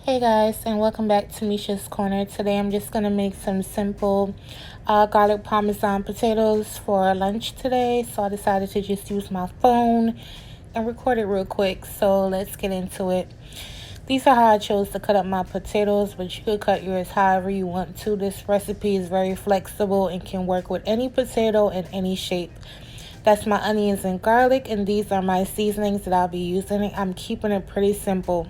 Hey guys, and welcome back to Misha's Corner. Today I'm just gonna make some simple garlic parmesan potatoes for lunch today. So I decided to just use my phone and record it real quick. So let's get into it. These are how I chose to cut up my potatoes, but you could cut yours however you want to. This recipe is very flexible and can work with any potato in any shape. That's my onions and garlic, and these are my seasonings that I'll be using. I'm keeping it pretty simple.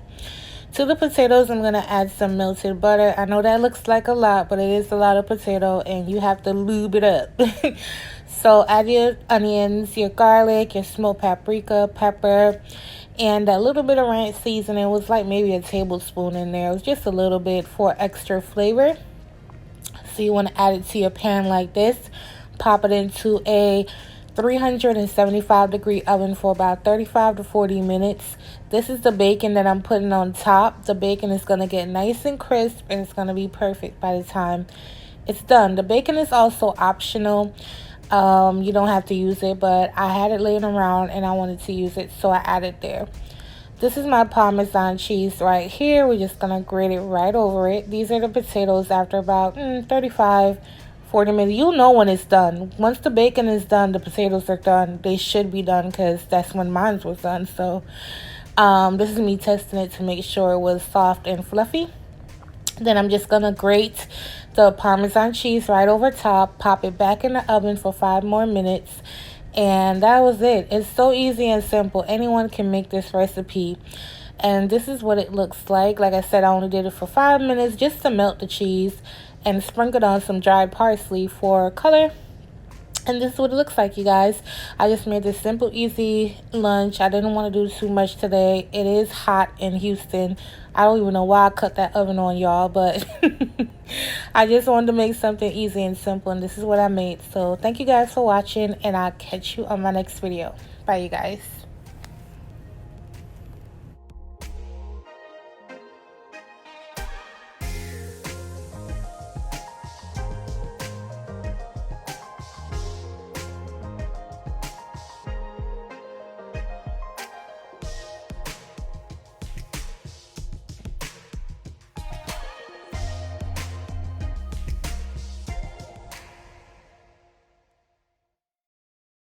To the potatoes, I'm going to add some melted butter. I know that looks like a lot, but it is a lot of potato, and you have to lube it up. So add your onions, your garlic, your smoked paprika, pepper, and a little bit of ranch seasoning. It was like maybe a tablespoon in there. It was just a little bit for extra flavor. So you want to add it to your pan like this. Pop it into a 375-degree oven for about 35 to 40 minutes. This is the bacon that I'm putting on top. The bacon is going to get nice and crisp, and it's going to be perfect by the time it's done. The bacon is also optional. You don't have to use it, but I had it laying around and I wanted to use it, so I added there. This is my Parmesan cheese right here. We're just going to grate it right over it. These are the potatoes after about 35 40 minutes. You'll know when it's done. Once the bacon is done, the potatoes are done. They should be done because that's when mine was done. So this is me testing it to make sure it was soft and fluffy. Then I'm just going to grate the Parmesan cheese right over top. Pop it back in the oven for 5 more minutes. And that was it. It's so easy and simple. Anyone can make this recipe. And this is what it looks like. Like I said, I only did it for 5 minutes just to melt the cheese and sprinkled on some dried parsley for color. And this is what it looks like, you guys. I just made this simple, easy lunch. I didn't want to do too much today. It is hot in Houston. I don't even know why I cut that oven on, y'all, but I just wanted to make something easy and simple, and this is what I made. So thank you guys for watching, and I'll catch you on my next video. Bye, you guys.